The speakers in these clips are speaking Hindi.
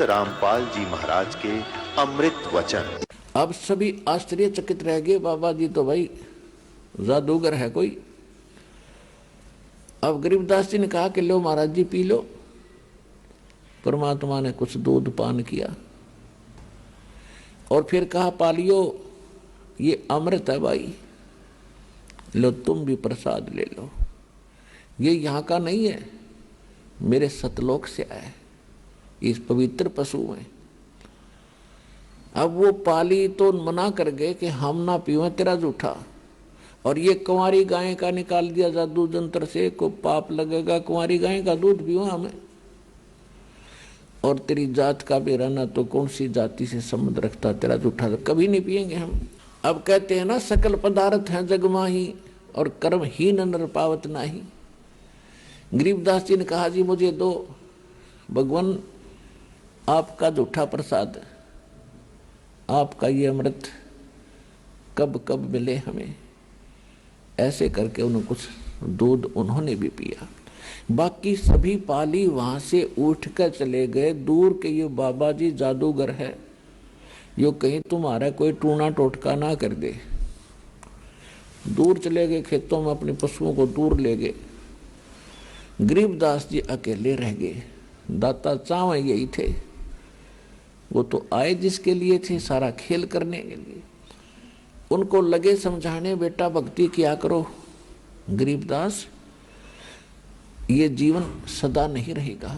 रामपाल जी महाराज के अमृत वचन। अब सभी आश्चर्यचकित रह गए, बाबा जी तो भाई जादूगर है कोई। अब गरीबदास जी ने कहा कि लो महाराज जी पी लो। परमात्मा ने कुछ दूध पान किया और फिर कहा पालियो ये अमृत है भाई, लो तुम भी प्रसाद ले लो। ये यहाँ का नहीं है, मेरे सतलोक से आया है, इस पवित्र पशु में। अब वो पाली तो मना कर गए कि हम ना पीवें तेरा जूठा, और ये कुंवारी गाय का निकाल दिया जादू जंत्र से, को पाप लगेगा कुंवारी गाय का दूध पीवा हमें। और तेरी जात का भी रहना तो कौन सी जाति से संबंध रखता, तेरा जूठा तो कभी नहीं पिएंगे हम। अब कहते हैं ना सकल पदार्थ हैं जग माही और कर्म ही नर पावत नाही। गरीबदास जी ने कहा जी मुझे दो भगवान आपका जूठा प्रसाद, आपका ये अमृत कब कब मिले हमें। ऐसे करके उन्होंने कुछ दूध उन्होंने भी पिया। बाकी सभी पाली वहां से उठ कर चले गए दूर के, ये बाबा जी जादूगर है, यो कहीं तुम्हारा कोई टूना टोटका ना कर दे। दूर चले गए खेतों में, अपने पशुओं को दूर ले गए। गरीबदास जी अकेले रह गए। दाता चाव यही थे, वो तो आए जिसके लिए थे, सारा खेल करने के लिए। उनको लगे समझाने, बेटा भक्ति किया करो गरीबदास, ये जीवन सदा नहीं रहेगा,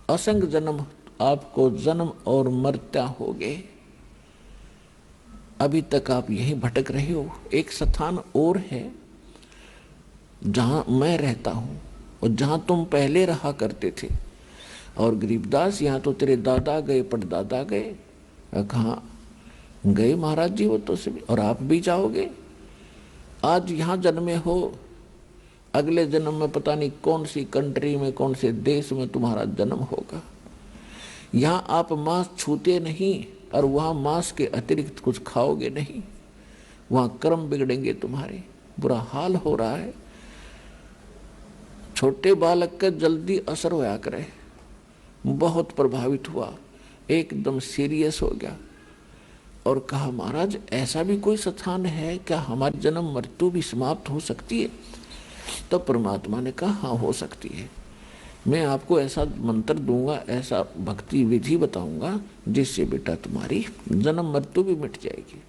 असंग जन्म आपको जन्म और मरता होगे। अभी तक आप यहीं भटक रहे हो। एक स्थान और है जहां मैं रहता हूं और जहां तुम पहले रहा करते थे। और गरीबदास यहाँ तो तेरे दादा गए, परदादा गए, कहाँ गए महाराज जी वो तो सभी, और आप भी जाओगे। आज यहाँ जन्मे हो, अगले जन्म में पता नहीं कौन सी कंट्री में, कौन से देश में तुम्हारा जन्म होगा। यहाँ आप मांस छूते नहीं और वहाँ मांस के अतिरिक्त कुछ खाओगे नहीं। वहाँ कर्म बिगड़ेंगे तुम्हारे, बुरा हाल हो रहा है। छोटे बालक का जल्दी असर होया करे, बहुत प्रभावित हुआ, एकदम सीरियस हो गया और कहा महाराज ऐसा भी कोई स्थान है क्या, हमारी जन्म मृत्यु भी समाप्त हो सकती है। तो परमात्मा ने कहा हाँ हो सकती है, मैं आपको ऐसा मंत्र दूंगा, ऐसा भक्ति विधि बताऊंगा जिससे बेटा तुम्हारी जन्म मृत्यु भी मिट जाएगी।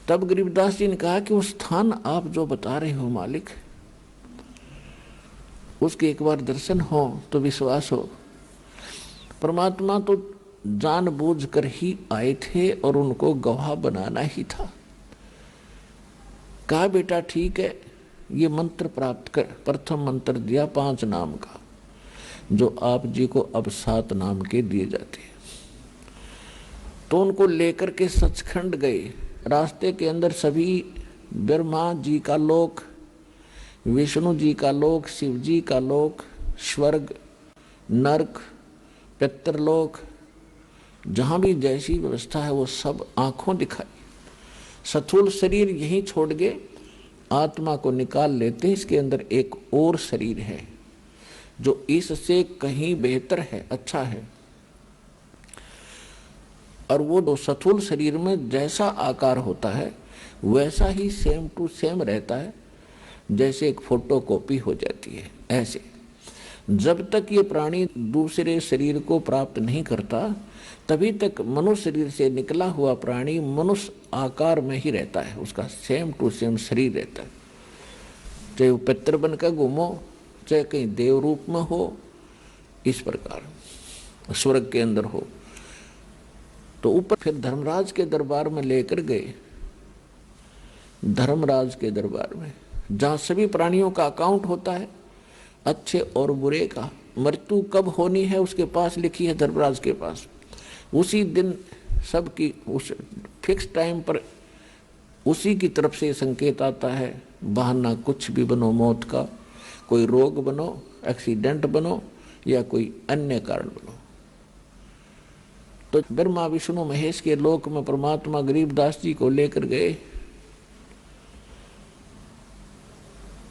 तब गरीबदास जी ने कहा कि वो स्थान आप जो बता रहे हो मालिक, उसके एक बार दर्शन हो तो विश्वास हो। परमात्मा तो जानबूझ कर ही आए थे और उनको गवाह बनाना ही था। कहा बेटा ठीक है, ये मंत्र प्राप्त कर। प्रथम मंत्र दिया 5 नाम का, जो आप जी को अब 7 नाम के दिए जाते हैं। तो उनको लेकर के सचखंड गए। रास्ते के अंदर सभी ब्रह्मा जी का लोक, विष्णु जी का लोक, शिव जी का लोक, स्वर्ग, नरक, पितरलोक, जहां भी जैसी व्यवस्था है वो सब आंखों दिखाई। स्थूल शरीर यहीं छोड़ के आत्मा को निकाल लेते हैं। इसके अंदर एक और शरीर है जो इससे कहीं बेहतर है, अच्छा है। और वो दो स्थूल शरीर में जैसा आकार होता है वैसा ही सेम टू सेम रहता है, जैसे एक फोटो कॉपी हो जाती है। ऐसे जब तक ये प्राणी दूसरे शरीर को प्राप्त नहीं करता तभी तक मनुष्य शरीर से निकला हुआ प्राणी मनुष्य आकार में ही रहता है, उसका सेम टू सेम शरीर रहता है। चाहे वो पितर बनकर घूमो, चाहे कहीं देव रूप में हो, इस प्रकार स्वर्ग के अंदर हो। तो ऊपर फिर धर्मराज के दरबार में लेकर गए। धर्मराज के दरबार में जहाँ सभी प्राणियों का अकाउंट होता है, अच्छे और बुरे का, मृत्यु कब होनी है उसके पास लिखी है धर्मराज के पास। उसी दिन सबकी उस फिक्स टाइम पर उसी की तरफ से संकेत आता है। बहाना कुछ भी बनो मौत का, कोई रोग बनो, एक्सीडेंट बनो या कोई अन्य कारण बनो। तो ब्रह्मा विष्णु महेश के लोक में परमात्मा गरीबदास जी को लेकर गए।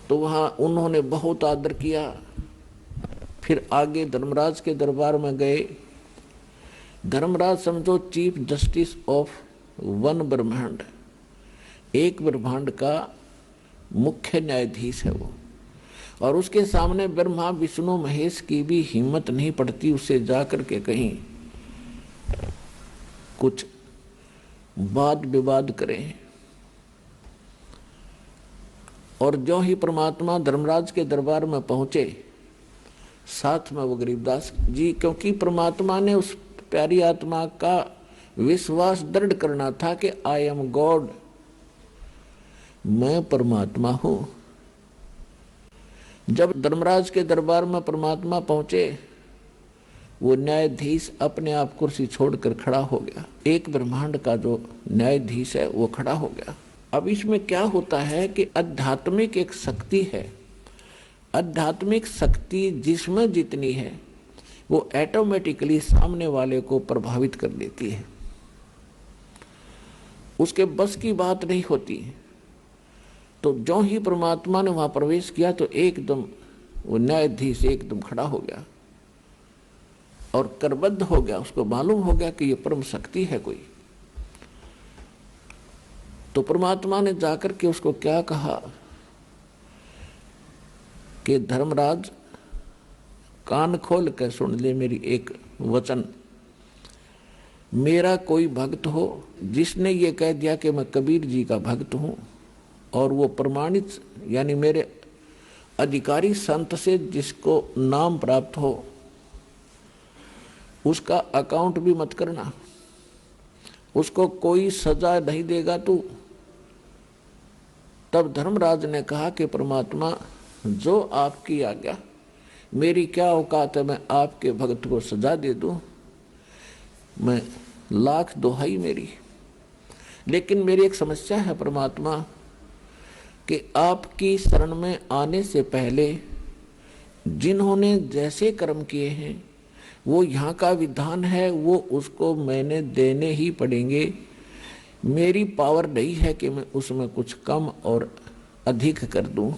तो वहां उन्होंने बहुत आदर किया। फिर आगे धर्मराज के दरबार में गए। धर्मराज समझो चीफ जस्टिस ऑफ वन ब्रह्मांड, एक ब्रह्मांड का मुख्य न्यायाधीश है वो, और उसके सामने ब्रह्मा विष्णु महेश की भी हिम्मत नहीं पड़ती उससे जाकर के कहीं कुछ वाद विवाद करें। और जो ही परमात्मा धर्मराज के दरबार में पहुंचे, साथ में वो गरीबदास जी, क्योंकि परमात्मा ने उस प्यारी आत्मा का विश्वास दृढ़ करना था कि आई एम गॉड, मैं परमात्मा हूं। जब धर्मराज के दरबार में परमात्मा पहुंचे, वो न्यायाधीश अपने आप कुर्सी छोड़कर खड़ा हो गया। एक ब्रह्मांड का जो न्यायाधीश है वो खड़ा हो गया। अब इसमें क्या होता है कि आध्यात्मिक एक शक्ति है, आध्यात्मिक शक्ति जिसमें जितनी है वो ऑटोमेटिकली सामने वाले को प्रभावित कर देती है, उसके बस की बात नहीं होती। तो जो ही परमात्मा ने वहां प्रवेश किया तो एकदम वो न्यायाधीश एकदम खड़ा हो गया और करबद्ध हो गया। उसको मालूम हो गया कि ये परम शक्ति है कोई। तो परमात्मा ने जाकर के उसको क्या कहा कि धर्मराज कान खोल कर सुन ले मेरी एक वचन। मेरा कोई भक्त हो जिसने ये कह दिया कि मैं कबीर जी का भक्त हूं, और वो प्रमाणित यानी मेरे अधिकारी संत से जिसको नाम प्राप्त हो, उसका अकाउंट भी मत करना, उसको कोई सजा नहीं देगा तू। तब धर्मराज ने कहा कि परमात्मा जो आपकी आज्ञा, मेरी क्या औकात है मैं आपके भक्त को सजा दे दूं, मैं लाख दोहाई मेरी। लेकिन मेरी एक समस्या है परमात्मा कि आपकी शरण में आने से पहले जिन्होंने जैसे कर्म किए हैं वो यहाँ का विधान है, वो उसको मैंने देने ही पड़ेंगे। मेरी पावर नहीं है कि मैं उसमें कुछ कम और अधिक कर दूं।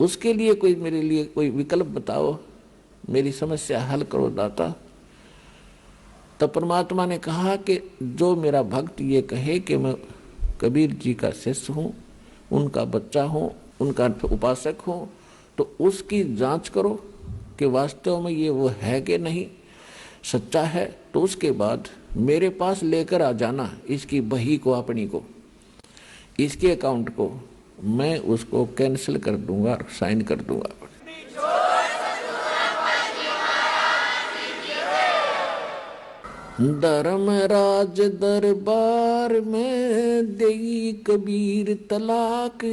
उसके लिए कोई मेरे लिए कोई विकल्प बताओ, मेरी समस्या हल करो दाता। तब परमात्मा ने कहा कि जो मेरा भक्त ये कहे कि मैं कबीर जी का शिष्य हूँ, उनका बच्चा हूँ, उनका उपासक हूँ, तो उसकी जांच करो कि वास्तव में ये वो है कि नहीं, सच्चा है तो उसके बाद मेरे पास लेकर आ जाना इसकी बही को, अपनी को, इसके अकाउंट को। मैं उसको कैंसिल कर दूंगा, साइन कर दूंगा। धर्मराज दरबार में देई कबीर तलाक,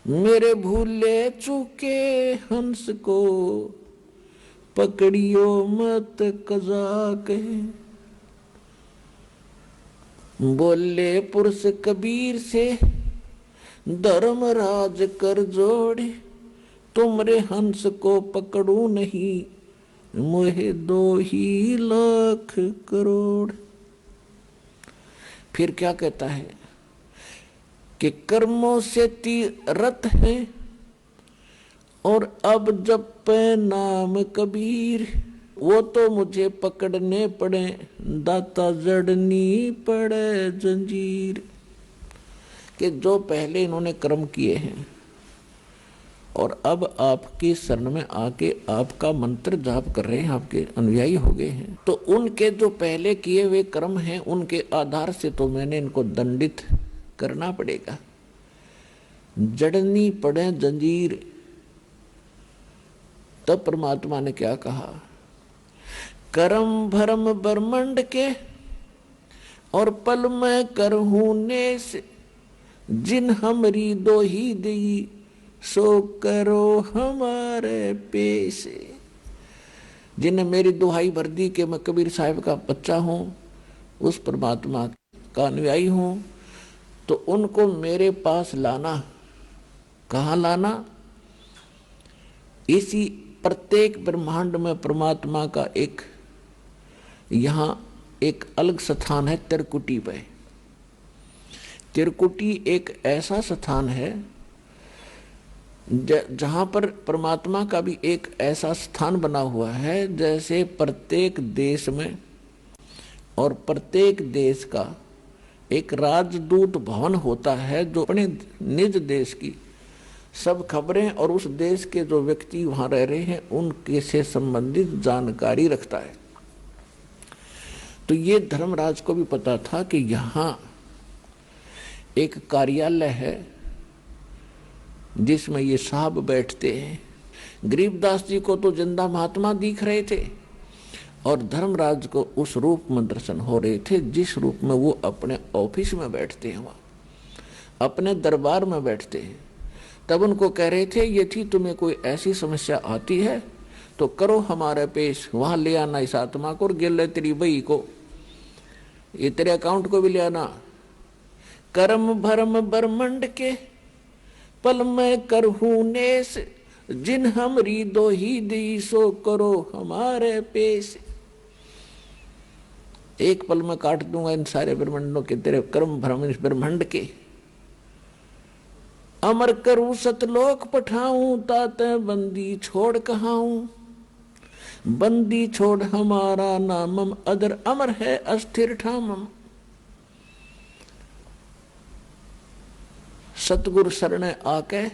मेरे भूले चूके हंस को पकड़ियो मत कजाक। बोले पुरुष कबीर से धर्मराज कर जोड़े, तुमरे हंस को पकड़ू नहीं, मोहे 2 ही लाख करोड़। फिर क्या कहता है कि कर्मों से तीरथ है और अब जब पे नाम कबीर, वो तो मुझे पकड़ने पड़े, दाता जड़नी पड़े जंजीर। कि जो पहले इन्होंने कर्म किए हैं और अब आपकी शरण में आके आपका मंत्र जाप कर रहे हैं, आपके अनुयायी हो गए हैं, तो उनके जो पहले किए हुए कर्म हैं उनके आधार से तो मैंने इनको दंडित करना पड़ेगा, जड़नी पड़े जंजीर। तब परमात्मा ने क्या कहा, कर्म भरम ब्रह्मंड के और पल में करहूं नेस, जिन हमरी 2 ही दी, सो करो हमारे पेश। जिन्हें मेरी दुहाई भर दी कि मैं कबीर साहिब का बच्चा हूं, उस परमात्मा का अनुयायी हूं, तो उनको मेरे पास लाना। कहाँ लाना? इसी प्रत्येक ब्रह्मांड में परमात्मा का एक यहाँ एक अलग स्थान है, त्रिकुटी पे। त्रिकुटी एक ऐसा स्थान है जहां पर परमात्मा का भी एक ऐसा स्थान बना हुआ है जैसे प्रत्येक देश में और प्रत्येक देश का एक राजदूत भवन होता है जो अपने निज देश की सब खबरें और उस देश के जो व्यक्ति वहां रह रहे हैं उनके से संबंधित जानकारी रखता है। तो ये धर्मराज को भी पता था कि यहाँ एक कार्यालय है जिसमें ये साहब बैठते हैं। गरीबदास जी को तो जिंदा महात्मा दिख रहे थे और धर्मराज को उस रूप में दर्शन हो रहे थे जिस रूप में वो अपने ऑफिस में बैठते हैं, वहाँ अपने दरबार में बैठते हैं। तब उनको कह रहे थे यदि तुम्हें कोई ऐसी समस्या आती है तो करो हमारे पेश, वहां ले आना इस आत्मा को और गिर तेरी बई को, ये तेरे अकाउंट को भी ले आना। कर्म भरम ब्रह्मंड के पल में करहूं नेस, जिन हमरी दो ही दी सो करो हमारे पेश। एक पल में काट दूंगा इन सारे ब्रह्मंडों के, तेरे कर्म भ्रम इस ब्रह्मंड के। अमर करूं सतलोक पठाऊं, ताते बंदी छोड़ कहाऊं, बंदी छोड़ हमारा नामम, अदर अमर है अस्थिर ठामम। सतगुरु शरण आके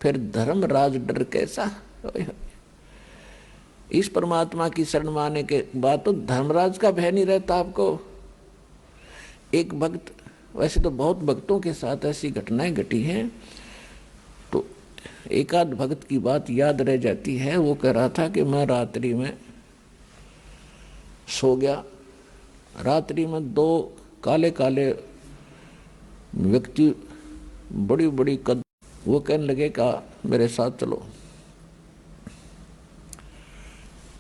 फिर धर्मराज डर कैसा। इस परमात्मा की शरण में आने के बाद तो धर्मराज का भय नहीं रहता आपको। एक भक्त, वैसे तो बहुत भक्तों के साथ ऐसी घटनाएं घटी हैं, तो एक आध भक्त की बात याद रह जाती है। वो कह रहा था कि मैं रात्रि में सो गया, रात्रि में दो काले काले व्यक्ति बड़ी बड़ी कद, वो कहने लगे का मेरे साथ चलो,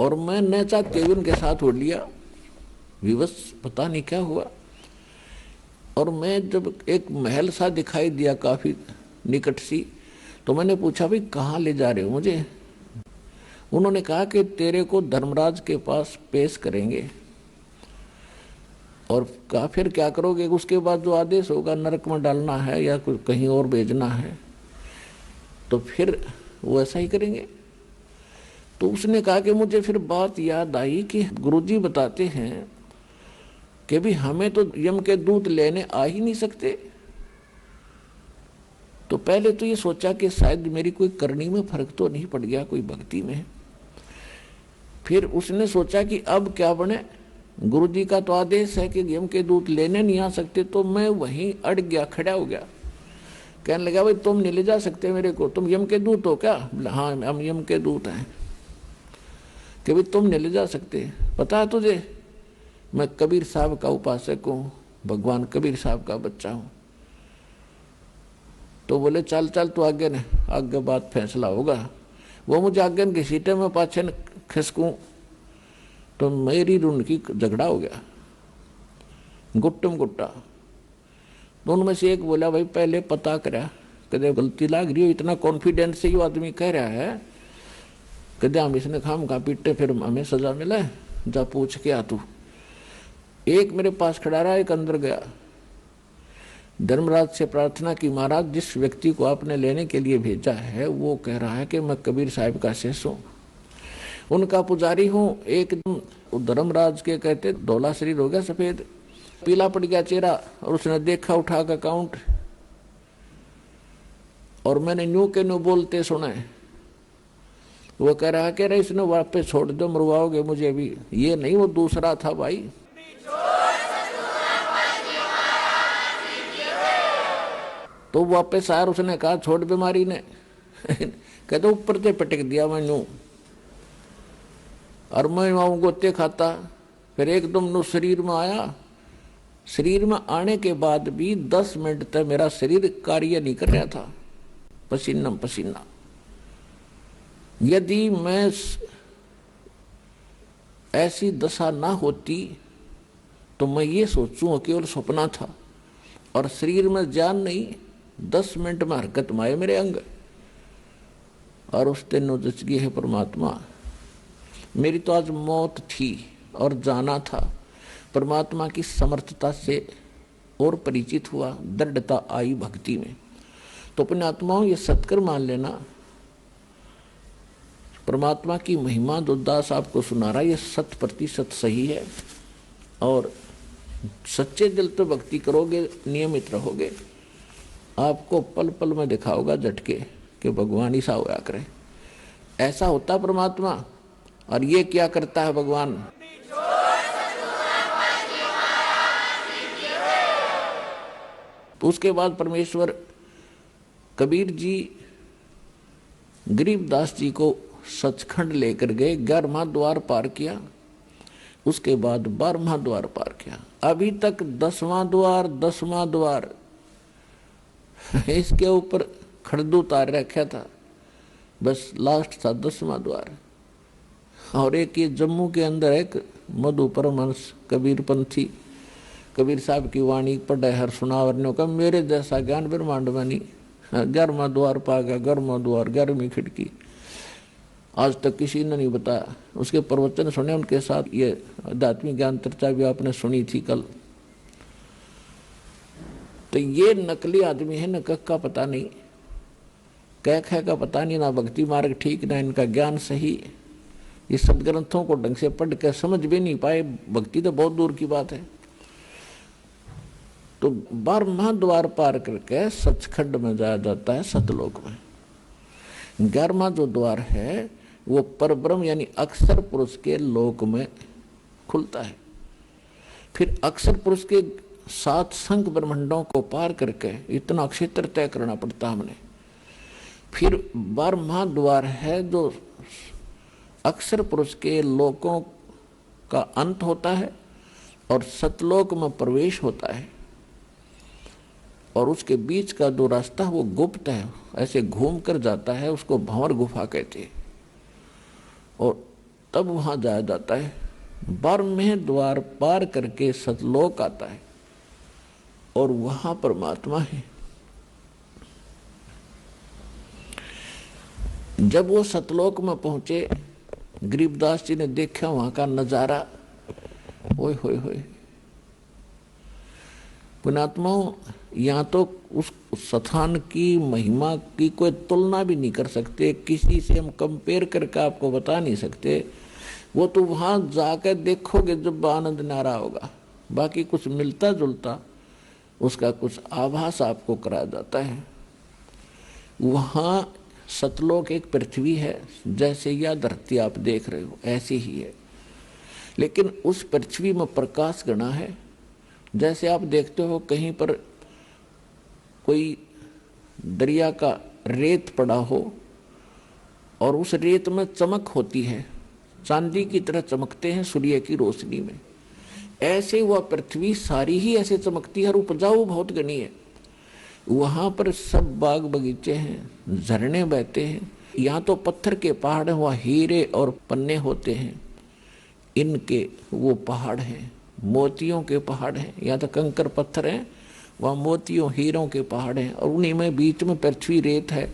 और मैं न चाहते हुए उनके साथ उड़ लिया। विवश पता नहीं क्या हुआ, और मैं जब एक महल सा दिखाई दिया काफी निकट सी, तो मैंने पूछा भाई कहाँ ले जा रहे हो मुझे। उन्होंने कहा कि तेरे को धर्मराज के पास पेश करेंगे, और कहा फिर क्या करोगे। उसके बाद जो आदेश होगा नरक में डालना है या कुछ कहीं और भेजना है, तो फिर वो ऐसा ही करेंगे। तो उसने कहा कि मुझे फिर बात याद आई कि गुरुजी बताते हैं कि भी हमें तो यम के दूत लेने आ ही नहीं सकते। तो पहले तो ये सोचा कि शायद मेरी कोई करनी में फर्क तो नहीं पड़ गया, कोई भक्ति में। फिर उसने सोचा कि अब क्या बने, गुरुजी का तो आदेश है कि यम के दूत लेने नहीं आ सकते। तो मैं वहीं अड़ गया, खड़ा हो गया। कहने लगा भाई तुम नहीं ले जा सकते मेरे को, तुम यम के दूत हो क्या। हाँ हम यम के दूत हैं। कि भाई तुम नहीं ले जा सकते, पता है तुझे मैं कबीर साहब का उपासक हूँ, भगवान कबीर साहब का बच्चा हूँ। तो बोले चल चल तू आगे ने, आगे बात फैसला होगा। वो मुझे आगे की सीटें में पाछे न खिसकूं तो मेरी उनकी झगड़ा हो गया, गुट्टम गुट्टा। दोनों में से एक बोला भाई पहले पता करा, कदे गलती लाग रही हो, इतना कॉन्फिडेंस से ये आदमी कह रहा है, कदे हम इसने खाम खा पीटे फिर हमें सजा मिला है, जा पूछ के आ तू। एक मेरे पास खड़ा रहा, एक अंदर गया। धर्मराज से प्रार्थना की, महाराज जिस व्यक्ति को आपने लेने के लिए भेजा है वो कह रहा है कि मैं कबीर साहब का शिष्य हूँ, उनका पुजारी हूँ। एकदम धर्मराज के कहते धौला शरीर हो गया, सफेद पीला पड़ गया चेहरा, और उसने देखा उठा का अकाउंट, और मैंने न्यू के न्यू बोलते सुने। वो कह रहा है इसने वापस छोड़ दो, मरवाओगे मुझे भी। ये नहीं, वो दूसरा था भाई। तो वापस आया, उसने कहा छोड़ बीमारी ने कहते ऊपर से पटक दिया मैनू, और मैं वहां गोते खाता। फिर एकदम नो शरीर में आया। शरीर में आने के बाद भी 10 मिनट तक मेरा शरीर कार्य नहीं कर रहा था, पसीना पसीना। यदि मैं ऐसी दशा ना होती तो मैं ये सोचूं केवल सपना था, और शरीर में जान नहीं, 10 मिनट में हरकत में आए मेरे अंग। और उस दिन नौजगी है परमात्मा, मेरी तो आज मौत थी और जाना था। परमात्मा की समर्थता से और परिचित हुआ, दृढ़ता आई भक्ति में। तो अपने आत्माओं ये सत्कर मान लेना, परमात्मा की महिमा जो दास आपको सुना रहा है ये 100% सही है। और सच्चे दिल तो भक्ति करोगे, नियमित रहोगे, आपको पल पल में दिखाओगा झटके कि भगवान ऐसा होया करे। ऐसा होता परमात्मा। और ये क्या करता है भगवान? उसके बाद परमेश्वर कबीर जी गरीबदास जी को सचखंड लेकर गए, 11वां द्वार पार किया, उसके बाद 12वां द्वार पार किया। अभी तक 10वां द्वार इसके ऊपर खड़दू उतार रखा था, बस लास्ट था 10वां द्वार। और एक ये जम्मू के अंदर एक मधु परमहंस कबीर पंथी, कबीर साहब की वाणी पढ़े हर सुनावर ने कहा मेरे जैसा ज्ञान ब्रह्मांड में नहीं। 11वां द्वार पा गया, 11वां द्वार, 11वीं खिड़की, आज तक किसी ने नहीं बताया। उसके प्रवचन सुने, उनके साथ ये आध्यात्मिक ज्ञान चर्चा भी आपने सुनी थी कल। तो ये नकली आदमी है, न कख का पता नहीं, कह का पता नहीं, ना भक्ति मार्ग ठीक, ना इनका ज्ञान सही। ये सदग्रंथों को ढंग से पढ़ के समझ भी नहीं पाए, भक्ति तो बहुत दूर की बात है। तो 12वां द्वार पार करके सचखंड में जाया जाता है, सतलोक में। 11वां जो द्वार है वो परब्रह्म यानी अक्षर पुरुष के लोक में खुलता है। फिर अक्षर पुरुष के 7 संख ब्रह्मांडों को पार करके इतना क्षेत्र तय करना पड़ता हमने। फिर 12वां द्वार है जो अक्षर पुरुष के लोकों का अंत होता है और सतलोक में प्रवेश होता है। और उसके बीच का जो रास्ता वो गुप्त है, ऐसे घूम कर जाता है, उसको भंवर गुफा कहते हैं। और तब वहां जाया जाता है। 12वें द्वार पार करके सतलोक आता है और वहां परमात्मा है। जब वो सतलोक में पहुंचे, गरीबदास जी ने देखा वहां का नजारा, ओए होए होए। पुण्यात्माओं, यहाँ तो उस स्थान की महिमा की कोई तुलना भी नहीं कर सकते, किसी से हम कंपेयर करके आपको बता नहीं सकते। वो तो वहाँ जाकर देखोगे जब आनंद नारा होगा। बाकी कुछ मिलता जुलता उसका कुछ आभास आपको कराया जाता है। वहाँ सतलोक एक पृथ्वी है, जैसे यह धरती आप देख रहे हो ऐसी ही है, लेकिन उस पृथ्वी में प्रकाश गणा है। जैसे आप देखते हो कहीं पर कोई दरिया का रेत पड़ा हो और उस रेत में चमक होती है, चांदी की तरह चमकते हैं सूर्य की रोशनी में, ऐसे वह पृथ्वी सारी ही ऐसे चमकती है और उपजाऊ बहुत घनी है। वहाँ पर सब बाग बगीचे हैं, झरने बहते हैं। यहाँ तो पत्थर के पहाड़ हैं, वहाँ हीरे और पन्ने होते हैं, इनके वो पहाड़ हैं, मोतियों के पहाड़ हैं। यहाँ तो कंकर पत्थर हैं, वहाँ मोतियों हीरों के पहाड़ हैं। और उन्हीं में बीच में पृथ्वी रेत है,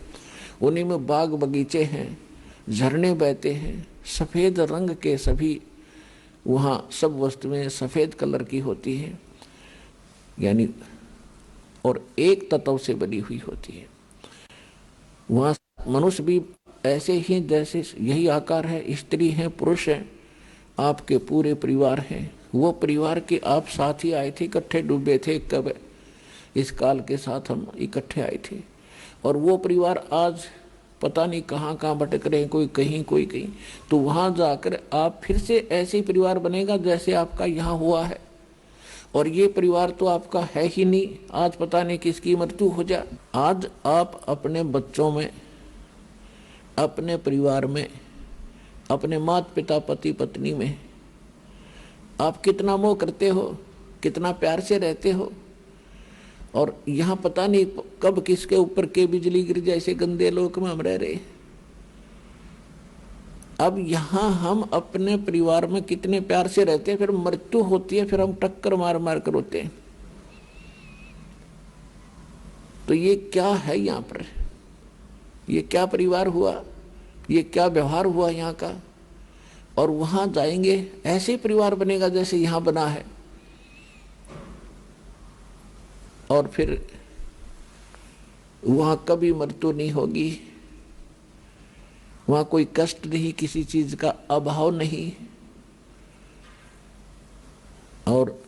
उन्हीं में बाग बगीचे हैं, झरने बहते हैं, सफ़ेद रंग के सभी वहाँ सब वस्तुएं सफ़ेद कलर की होती हैं, यानी और एक तत्व से बनी हुई होती है। वहाँ मनुष्य भी ऐसे ही जैसे यही आकार है, स्त्री हैं, पुरुष हैं, आपके पूरे परिवार हैं। वो परिवार के आप साथ ही आए थे, इकट्ठे डूबे थे, कब इस काल के साथ हम इकट्ठे आए थे। और वो परिवार आज पता नहीं कहाँ कहाँ भटक रहे हैं, कोई कहीं कोई कहीं। तो वहाँ जाकर आप फिर से ऐसे ही परिवार बनेगा जैसे आपका यहाँ हुआ है। और ये परिवार तो आपका है ही नहीं, आज पता नहीं किसकी मृत्यु हो जाए। आज आप अपने बच्चों में, अपने परिवार में, अपने माता पिता पति पत्नी में आप कितना मोह करते हो, कितना प्यार से रहते हो। और यहाँ पता नहीं कब किसके ऊपर के बिजली गिर जाए, ऐसे गंदे लोक में हम रह रहे। अब यहाँ हम अपने परिवार में कितने प्यार से रहते हैं, फिर मृत्यु होती है, फिर हम टक्कर मार मार कर रोते हैं। तो ये क्या है यहाँ पर, ये क्या परिवार हुआ, ये क्या व्यवहार हुआ यहाँ का। और वहाँ जाएंगे ऐसे परिवार बनेगा जैसे यहाँ बना है। और फिर वहां कभी मृत्यु नहीं होगी, वहां कोई कष्ट नहीं, किसी चीज का अभाव नहीं, और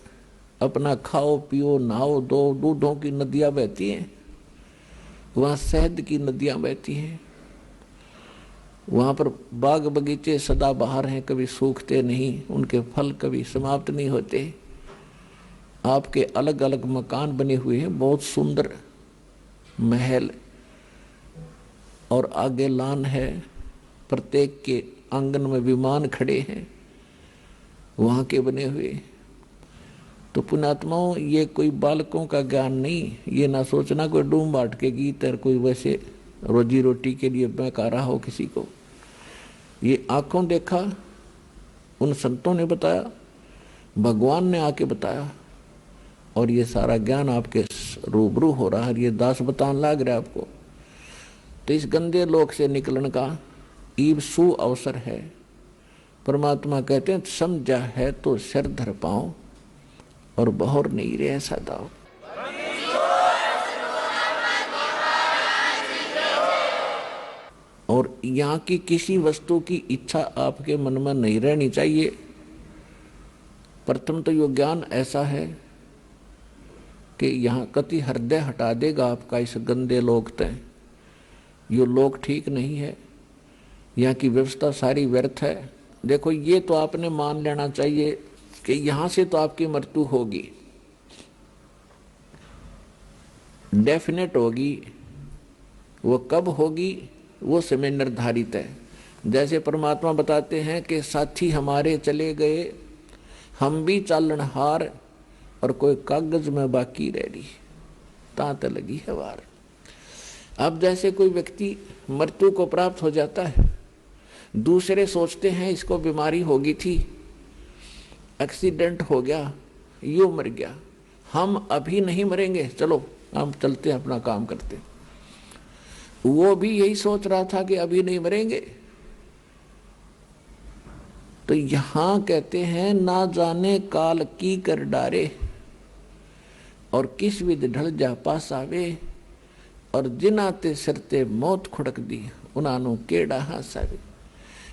अपना खाओ पियो नहाओ दो, दूधों की नदियां बहती हैं, वहां शहद की नदियां बहती हैं, वहां पर बाग बगीचे सदाबहार हैं, कभी सूखते नहीं, उनके फल कभी समाप्त नहीं होते। आपके अलग अलग मकान बने हुए हैं, बहुत सुंदर महल, और आगे लान है, प्रत्येक के आंगन में विमान खड़े हैं वहां के बने हुए। तो पुण्यात्माओं, ये कोई बालकों का ज्ञान नहीं, ये ना सोचना कोई डूम बाट के गीत है, कोई वैसे रोजी रोटी के लिए बहका रहा हो किसी को। ये आंखों देखा, उन संतों ने बताया, भगवान ने आके बताया, और ये सारा ज्ञान आपके रूबरू हो रहा है, ये दास बतान लाग रहा है आपको। तो इस गंदे लोक से निकलने का ईब सु अवसर है। परमात्मा कहते हैं समझा है तो सिर धर पाओ, और बहुर नहीं रहे सदाओ। और यहाँ की किसी वस्तु की इच्छा आपके मन में नहीं रहनी चाहिए। प्रथम तो यो ज्ञान ऐसा है कि यहाँ कति हृदय हटा देगा आपका इस गंदे लोक तय। यो लोक ठीक नहीं है, यहाँ की व्यवस्था सारी व्यर्थ है। देखो, ये तो आपने मान लेना चाहिए कि यहाँ से तो आपकी मृत्यु होगी, डेफिनेट होगी। वो कब होगी वो समय निर्धारित है। जैसे परमात्मा बताते हैं कि साथी हमारे चले गए, हम भी चालनहार, और कोई कागज में बाकी रह रही, तांत लगी है वार। अब जैसे कोई व्यक्ति मृत्यु को प्राप्त हो जाता है, दूसरे सोचते हैं इसको बीमारी होगी थी, एक्सीडेंट हो गया, यूं मर गया, हम अभी नहीं मरेंगे, चलो हम चलते हैं अपना काम करते। वो भी यही सोच रहा था कि अभी नहीं मरेंगे। तो यहां कहते हैं ना जाने काल की कर डारे, और किस विध ढल जा पास आवे, और जिनाते सिरते मौत खुड़क दी, उनानो केड़ा हासावे।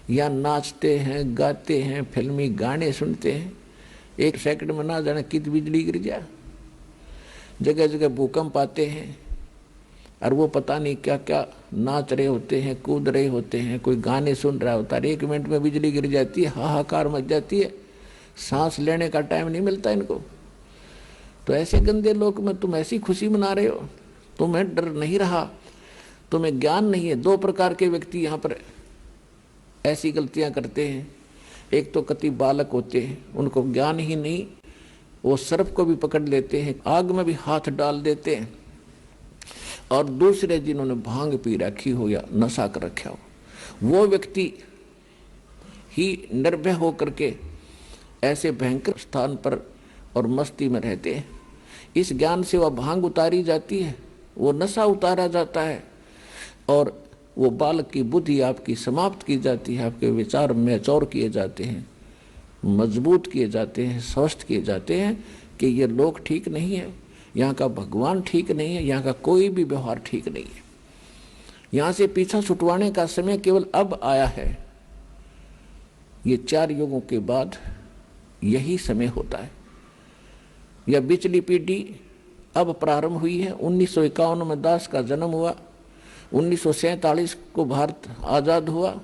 या नाचते हैं, गाते हैं, फिल्मी गाने सुनते हैं, एक सेकंड में ना जाने कित बिजली गिर जा, जगह जगह भूकंप आते हैं, और वो पता नहीं क्या क्या नाच रहे होते हैं, कूद रहे होते हैं, कोई गाने सुन रहा होता है, 1 मिनट में बिजली गिर जाती है, हाहाकार मच जाती है, सांस लेने का टाइम नहीं मिलता इनको। तो ऐसे गंदे लोक में तुम ऐसी खुशी मना रहे हो, तुम्हें डर नहीं रहा, तुम्हें ज्ञान नहीं है। 2 प्रकार के व्यक्ति यहाँ पर ऐसी गलतियां करते हैं। एक तो कति बालक होते हैं, उनको ज्ञान ही नहीं, वो सर्प को भी पकड़ लेते हैं, आग में भी हाथ डाल देते हैं। और दूसरे जिन्होंने भांग पी रखी हो या नशा कर रखा हो, वो व्यक्ति ही निर्भय होकर के ऐसे भयंकर स्थान पर और मस्ती में रहते हैं। इस ज्ञान से वह भांग उतारी जाती है, वो नशा उतारा जाता है, और वो बालक की बुद्धि आपकी समाप्त की जाती है, आपके विचार मैच्योर किए जाते हैं, मजबूत किए जाते हैं, स्वस्थ किए जाते हैं कि ये लोग ठीक नहीं है, यहाँ का भगवान ठीक नहीं है, यहाँ का कोई भी व्यवहार ठीक नहीं है। यहाँ से पीछा छुटवाने का समय केवल अब आया है। ये 4 युगों के बाद यही समय होता है। यह बिचली पीढ़ी अब प्रारंभ हुई है। 1951 में दास का जन्म हुआ, 1947 को भारत आज़ाद हुआ।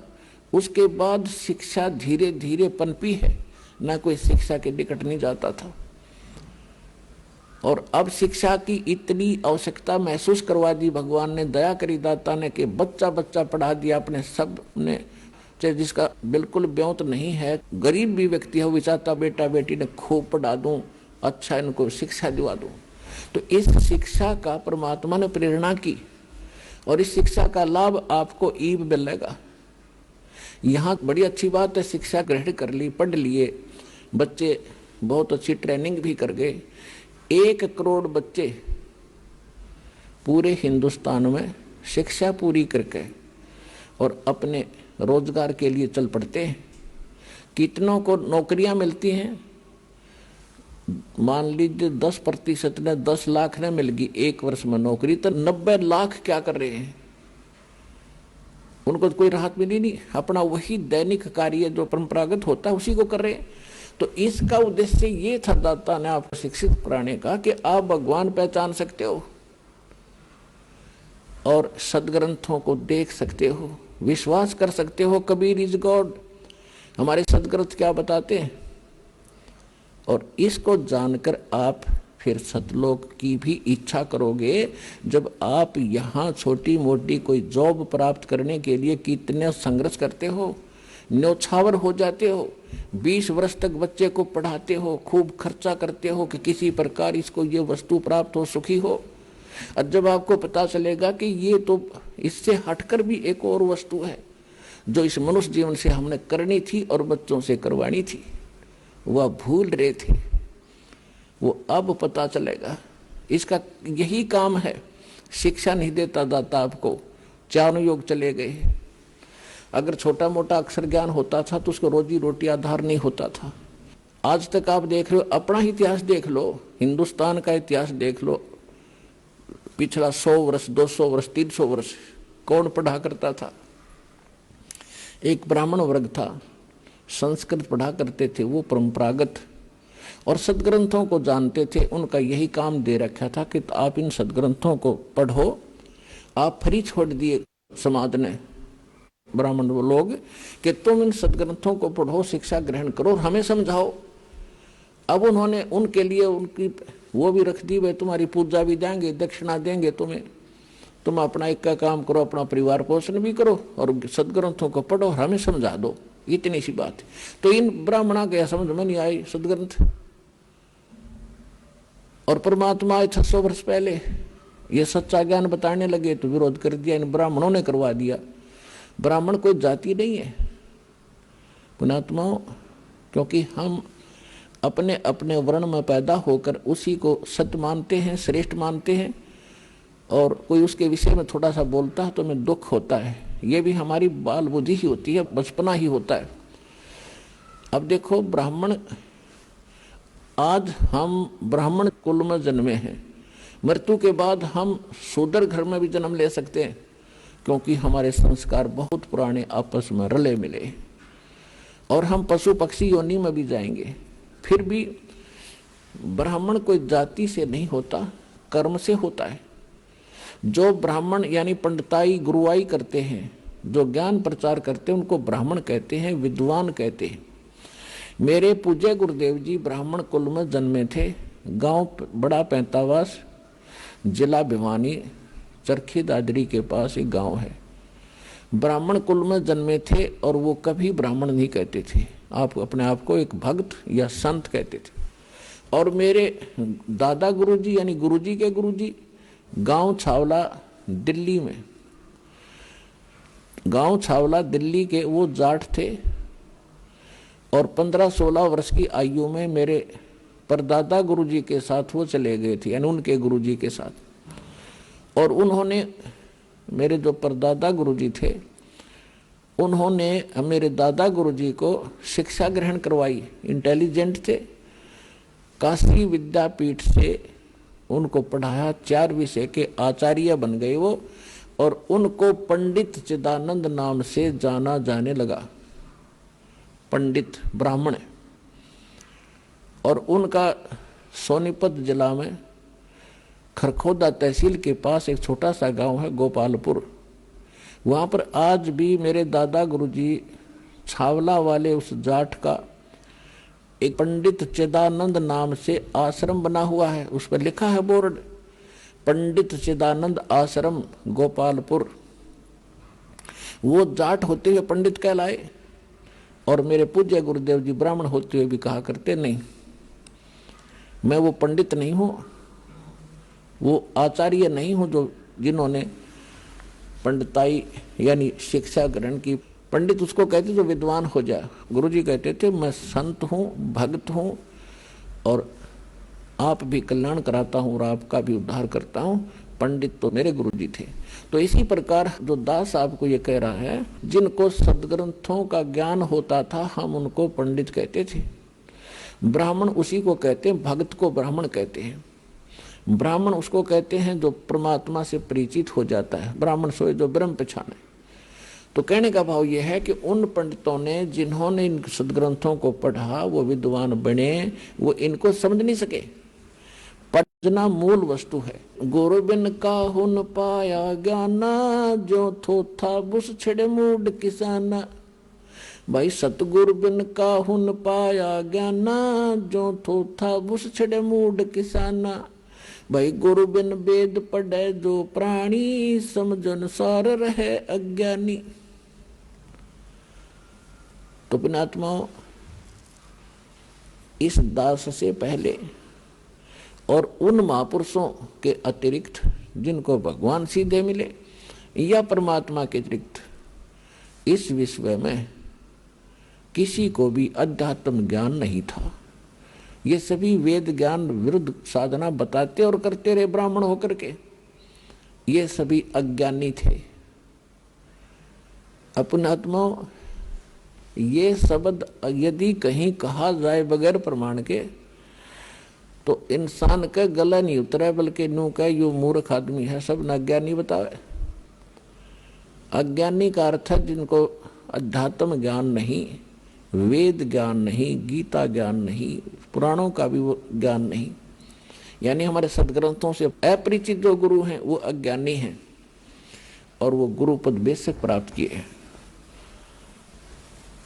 उसके बाद शिक्षा धीरे धीरे पनपी है, ना कोई शिक्षा के निकट नहीं जाता था। और अब शिक्षा की इतनी आवश्यकता महसूस करवा दी भगवान ने, दया करी दाता ने, कि बच्चा बच्चा पढ़ा दिया अपने सब ने। चाहे जिसका बिल्कुल ब्योंत नहीं है, गरीब भी व्यक्ति है, वो चाहता बेटा बेटी ने खूब पढ़ा दूं, अच्छा इनको शिक्षा दिवा दूं। तो इस शिक्षा का परमात्मा ने प्रेरणा की, और इस शिक्षा का लाभ आपको ईब मिलेगा। यहाँ बड़ी अच्छी बात है, शिक्षा ग्रहण कर ली, पढ़ लिए बच्चे, बहुत अच्छी ट्रेनिंग भी कर गए। 1 करोड़ बच्चे पूरे हिंदुस्तान में शिक्षा पूरी करके और अपने रोजगार के लिए चल पड़ते हैं। कितनों को नौकरियां मिलती हैं, मान लीजिए 10% ने 10 लाख ने मिल गई 1 वर्ष में नौकरी, तो 90 लाख क्या कर रहे हैं? उनको तो कोई राहत मिली नहीं, अपना वही दैनिक कार्य जो परंपरागत होता है उसी को कर रहे हैं। तो इसका उद्देश्य ये था दाता ने आपको शिक्षित कराने का कि आप भगवान पहचान सकते हो और सदग्रंथों को देख सकते हो, विश्वास कर सकते हो। कबीर इज गॉड, हमारे सदग्रंथ क्या बताते हैं। और इसको जानकर आप फिर सतलोक की भी इच्छा करोगे। जब आप यहाँ छोटी मोटी कोई जॉब प्राप्त करने के लिए कितने संघर्ष करते हो, न्योछावर हो जाते हो, 20 वर्ष तक बच्चे को पढ़ाते हो, खूब खर्चा करते हो कि किसी प्रकार इसको ये वस्तु प्राप्त हो, सुखी हो। और जब आपको पता चलेगा कि ये तो इससे हटकर भी एक और वस्तु है जो इस मनुष्य जीवन से हमने करनी थी और बच्चों से करवानी थी, वह भूल रहे थे, वो अब पता चलेगा। इसका यही काम है। शिक्षा नहीं देता दाता आपको, चारों योग चले गए। अगर छोटा मोटा अक्षर ज्ञान होता था तो उसको रोजी रोटी आधार नहीं होता था। आज तक आप देख रहे हो, अपना इतिहास देख लो, हिंदुस्तान का इतिहास देख लो, पिछला 100 वर्ष 200 वर्ष 300 वर्ष कौन पढ़ा करता था? एक ब्राह्मण वर्ग था, संस्कृत पढ़ा करते थे, वो परंपरागत और सदग्रंथों को जानते थे। उनका यही काम दे रखा था कि आप इन सदग्रंथों को पढ़ो। आप फ्री छोड़ दिए समाज ने, ब्राह्मण वो लोग, कि तुम इन सदग्रंथों को पढ़ो, शिक्षा ग्रहण करो और हमें समझाओ। अब उन्होंने उनके लिए उनकी वो भी रख दी, भाई तुम्हारी पूजा भी देंगे, दक्षिणा देंगे तुम्हें, तुम अपना एक का काम करो, अपना परिवार पोषण भी करो और सदग्रंथों को पढ़ो और हमें समझा दो। इतनी सी बात। तो इन ब्राह्मणा के समझ में नहीं आई सदग्रंथ। और परमात्मा आए 600 वर्ष पहले, ये सच्चा ज्ञान बताने लगे तो विरोध कर दिया, इन ब्राह्मणों ने करवा दिया। ब्राह्मण कोई जाति नहीं है पुणात्माओं, क्योंकि हम अपने अपने वर्ण में पैदा होकर उसी को सत्य मानते हैं, श्रेष्ठ मानते हैं। और कोई उसके विषय में थोड़ा सा बोलता है तो हमें दुख होता है। ये भी हमारी बाल बुद्धि ही होती है, बचपना ही होता है। अब देखो, ब्राह्मण, आज हम ब्राह्मण कुल में जन्मे हैं, मृत्यु के बाद हम शूद्र घर में भी जन्म ले सकते हैं, क्योंकि हमारे संस्कार बहुत पुराने आपस में रले मिले। और हम पशु पक्षी योनि में भी जाएंगे। फिर भी ब्राह्मण कोई जाति से नहीं होता, कर्म से होता है। जो ब्राह्मण यानी पंडिताई गुरुआई करते हैं, जो ज्ञान प्रचार करते हैं, उनको ब्राह्मण कहते हैं, विद्वान कहते हैं। मेरे पूज्य गुरुदेव जी ब्राह्मण कुल में जन्मे थे। गांव बड़ा पैंतावास, जिला भिवानी, चरखी दादरी के पास एक गांव है। ब्राह्मण कुल में जन्मे थे और वो कभी ब्राह्मण नहीं कहते थे, आप अपने आप को एक भक्त या संत कहते थे। और मेरे दादा गुरुजी यानी गुरुजी के गुरुजी गांव छावला दिल्ली में, गांव छावला दिल्ली के वो जाट थे। और 15-16 वर्ष की आयु में मेरे परदादा गुरुजी के साथ वो चले गए थे, यानी उनके गुरुजी के साथ। और उन्होंने, मेरे जो परदादा गुरुजी थे, उन्होंने मेरे दादा गुरुजी को शिक्षा ग्रहण करवाई। इंटेलिजेंट थे, काशी विद्यापीठ से उनको पढ़ाया, 4 विषय के आचार्य बन गए वो। और उनको पंडित चिदानंद नाम से जाना जाने लगा। पंडित ब्राह्मण। और उनका सोनीपत जिला में खरखोदा तहसील के पास एक छोटा सा गांव है गोपालपुर। वहाँ पर आज भी मेरे दादा गुरुजी छावला वाले उस जाट का एक पंडित चिदानंद नाम से आश्रम बना हुआ है। उस पर लिखा है बोर्ड, पंडित चिदानंद आश्रम गोपालपुर। वो जाट होते हुए पंडित कहलाए। और मेरे पूज्य गुरुदेव जी ब्राह्मण होते हुए भी कहा करते, नहीं मैं वो पंडित नहीं हूँ, वो आचार्य नहीं हूँ जो जिन्होंने पंडिताई यानी शिक्षा ग्रहण की। पंडित उसको कहते जो विद्वान हो जाए। गुरुजी कहते थे मैं संत हूँ, भक्त हूँ और आप भी कल्याण कराता हूँ और आपका भी उद्धार करता हूँ। पंडित तो मेरे गुरुजी थे। तो इसी प्रकार जो दास आपको ये कह रहा है, जिनको सदग्रंथों का ज्ञान होता था हम उनको पंडित कहते थे। ब्राह्मण उसी को कहते हैं, भक्त को ब्राह्मण कहते हैं। ब्राह्मण उसको कहते हैं जो परमात्मा से परिचित हो जाता है, ब्राह्मण सोए जो ब्रह्म पहचाने। तो कहने का भाव यह है कि उन पंडितों ने जिन्होंने इन सदग्रंथों को पढ़ा वो विद्वान बने, वो इनको समझ नहीं सके। पढ़ना मूल वस्तु है। गुरु बिन काहू न पाया ज्ञाना, जो थोथा बुस छिड़े मूड किसाना। भाई सतगुरु बिन काहू न पाया ज्ञाना, जो थोथा बुस छिड़े मूड किसाना। भाई गुरु बिन वेद पढ़े जो प्राणी, समझन सार रहे अज्ञानी। तो पुण्यात्माओं, इस दास से पहले और उन महापुरुषों के अतिरिक्त जिनको भगवान सीधे मिले या परमात्मा के अतिरिक्त इस विश्व में किसी को भी अध्यात्म ज्ञान नहीं था। ये सभी वेद ज्ञान विरुद्ध साधना बताते और करते रहे ब्राह्मण होकर के। ये सभी अज्ञानी थे। पुण्यात्माओं, ये शब्द यदि कहीं कहा जाए बगैर प्रमाण के तो इंसान का गला नहीं उतरा, बल्कि नू का यो मूर्ख आदमी है, सब न अज्ञानी बतावे। अज्ञानी का अर्थ है जिनको अध्यात्म ज्ञान नहीं, वेद ज्ञान नहीं, गीता ज्ञान नहीं, पुराणों का भी वो ज्ञान नहीं। यानी हमारे सदग्रंथों से अपरिचित जो गुरु हैं वो अज्ञानी हैं और वो गुरु पद बेशक प्राप्त किए हैं।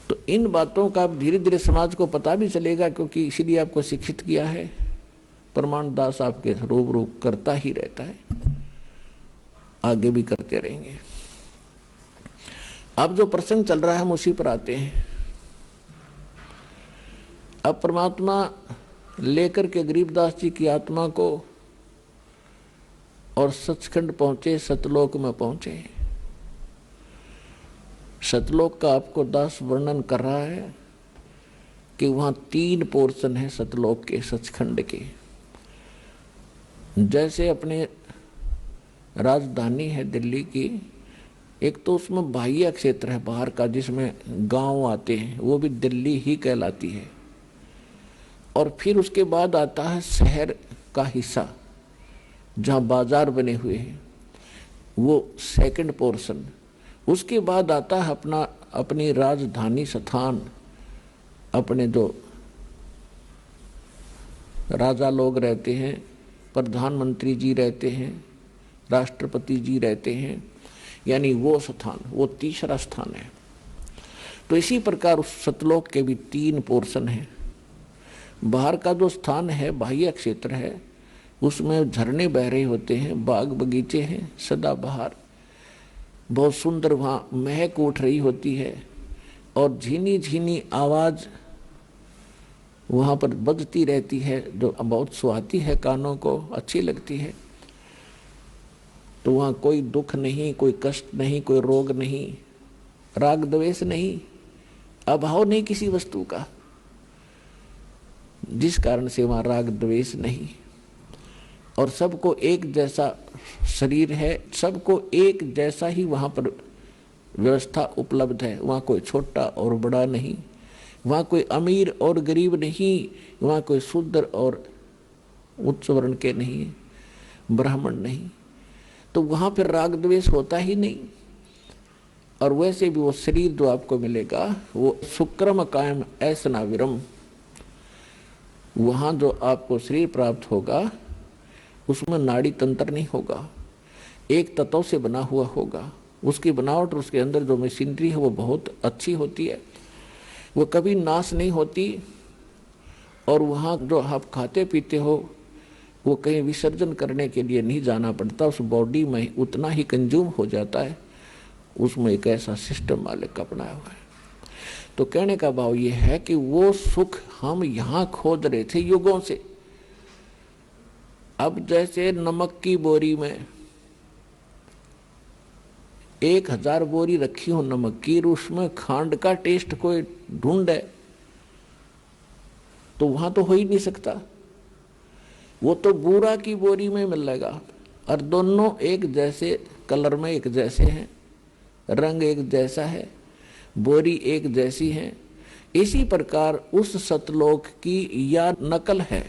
तो इन बातों का धीरे धीरे समाज को पता भी चलेगा, क्योंकि इसीलिए आपको शिक्षित किया है। प्रमाण दास आपके रूबरू करता ही रहता है, आगे भी करते रहेंगे। अब जो प्रसंग चल रहा है हम उसी पर आते हैं। अब परमात्मा लेकर के गरीबदास जी की आत्मा को और सचखंड पहुंचे, सतलोक में पहुंचे। सतलोक का आपको दास वर्णन कर रहा है कि वहां 3 पोर्शन है सतलोक के, सचखंड के। जैसे अपने राजधानी है दिल्ली की, एक तो उसमें बाह्य क्षेत्र है बाहर का जिसमें गांव आते हैं, वो भी दिल्ली ही कहलाती है। और फिर उसके बाद आता है शहर का हिस्सा जहाँ बाजार बने हुए हैं, वो सेकंड पोर्शन। उसके बाद आता है अपनी राजधानी स्थान, अपने जो राजा लोग रहते हैं, प्रधानमंत्री जी रहते हैं, राष्ट्रपति जी रहते हैं, यानी वो स्थान, वो तीसरा स्थान है। तो इसी प्रकार उस सतलोक के भी 3 पोर्शन हैं। बाहर का जो स्थान है, बाह्य क्षेत्र है, उसमें झरने बह रहे होते हैं, बाग बगीचे हैं सदा बहार, बहुत सुंदर वहाँ महक उठ रही होती है और झीनी झीनी आवाज वहाँ पर बजती रहती है जो बहुत सुहाती है, कानों को अच्छी लगती है। तो वहाँ कोई दुख नहीं, कोई कष्ट नहीं, कोई रोग नहीं, राग द्वेष नहीं, अभाव नहीं किसी वस्तु का, जिस कारण से वहाँ राग द्वेष नहीं। और सबको एक जैसा शरीर है, सबको एक जैसा ही वहाँ पर व्यवस्था उपलब्ध है। वहाँ कोई छोटा और बड़ा नहीं, वहाँ कोई अमीर और गरीब नहीं, वहाँ कोई शूद्र और उच्च वर्ण के नहीं, ब्राह्मण नहीं। तो वहाँ फिर राग द्वेष होता ही नहीं। और वैसे भी वो शरीर जो आपको मिलेगा वो सुक्रम कायम ऐसना विरम, वहाँ जो आपको शरीर प्राप्त होगा उसमें नाड़ी तंत्र नहीं होगा, एक तत्व से बना हुआ होगा। उसकी बनावट, उसके अंदर जो मशीनरी है वो बहुत अच्छी होती है, वो कभी नाश नहीं होती। और वहाँ जो आप खाते पीते हो वो कहीं विसर्जन करने के लिए नहीं जाना पड़ता, उस बॉडी में उतना ही कंज्यूम हो जाता है। उसमें एक ऐसा सिस्टम मालिक का अपनाया हुआ है। तो कहने का भाव ये है कि वो सुख हम यहाँ खोज रहे थे युगों से। अब जैसे नमक की बोरी में 1000 बोरी रखी हो नमक की, उसमें खांड का टेस्ट कोई ढूंढे तो वहां तो हो ही नहीं सकता। वो तो बूरा की बोरी में मिलेगा और दोनों एक जैसे कलर में एक जैसे हैं, रंग एक जैसा है, बोरी एक जैसी है, इसी प्रकार उस सतलोक की या नकल है।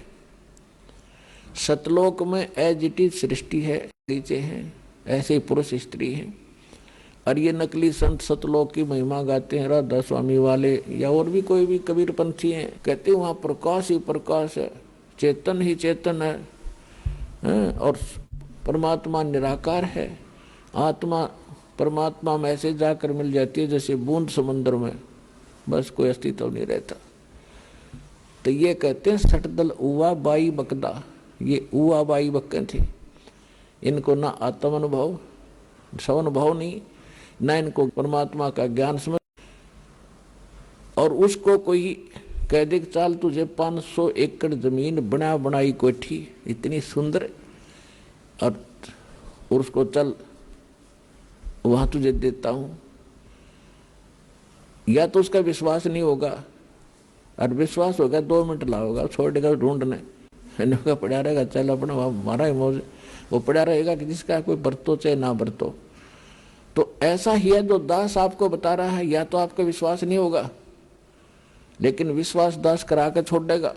सतलोक में एज इट इज सृष्टि है, नीचे है, ऐसे ही पुरुष स्त्री है। और ये नकली संत सतलोक की महिमा गाते हैं, राधा स्वामी वाले या और भी कोई भी कबीर पंथी हैं, कहते हैं वहाँ प्रकाश ही प्रकाश है, चेतन ही चेतन है, और परमात्मा निराकार है। आत्मा परमात्मा में ऐसे जाकर मिल जाती है जैसे बूंद समुद्र में, बस कोई अस्तित्व नहीं रहता। तो ये कहते हैं सटदल उवा बाई बकदा, ये उवा बाई बक्के थे, इनको ना आत्म अनुभव स्वानुभव नहीं, ना इनको परमात्मा का ज्ञान समझ। और उसको कोई कह दे चाल तुझे 500 एकड़ जमीन बना बनाई कोठी इतनी सुंदर, और उसको चल वहां तुझे देता हूं, या तो उसका विश्वास नहीं होगा, और विश्वास होगा 2 मिनट लाओगा, छोड़ेगा ढूंढने, का पड़ा रहेगा, चल अपना हमारा ही मौज, वो पड़ा रहेगा कि जिसका कोई बरतो चाहे ना बरतो। तो ऐसा ही है जो दास आपको बता रहा है, या तो आपका विश्वास नहीं होगा, लेकिन विश्वास दास करा के छोड़ देगा।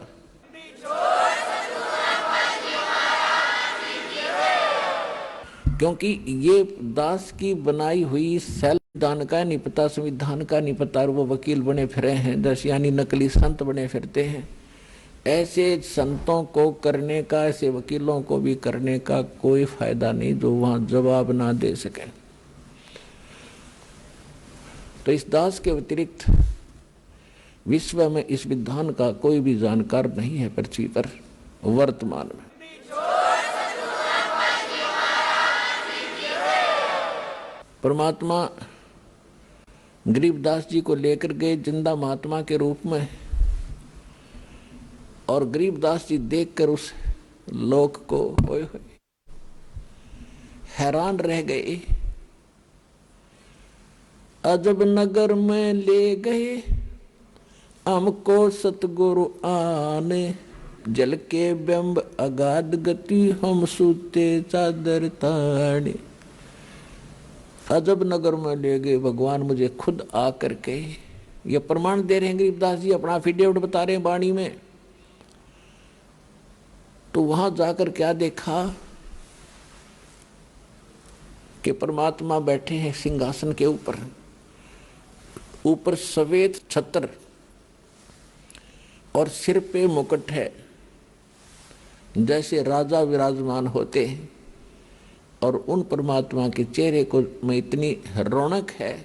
क्योंकि ये दास की बनाई हुई संविधान का नहीं पता, संविधान का नहीं पता, और वो वकील बने फिरे हैं, दस यानी नकली संत बने फिरते हैं। ऐसे संतों को करने का, ऐसे वकीलों को भी करने का कोई फायदा नहीं जो वहां जवाब ना दे सके। तो इस दास के अतिरिक्त विश्व में इस विधान का कोई भी जानकार नहीं है पृथ्वी पर वर्तमान में। परमात्मा गरीबदास जी को लेकर गए जिंदा महात्मा के रूप में, और गरीबदास जी देखकर उस लोक को हैरान रह गए। अजब नगर में ले गए हमको सतगुरु आने, जल के बिंब अगाध गति हम सूते चादर ताने। अजब नगर में ले गए भगवान मुझे खुद आकर के, ये प्रमाण दे रहे हैं गरीबदास जी, अपना एफिडेविट बता रहे हैं वाणी में। तो वहां जाकर क्या देखा कि परमात्मा बैठे हैं सिंहासन के ऊपर, ऊपर सफेद छत्र और सिर पे मुकुट है, जैसे राजा विराजमान होते हैं। और उन परमात्मा के चेहरे को में इतनी रौनक है,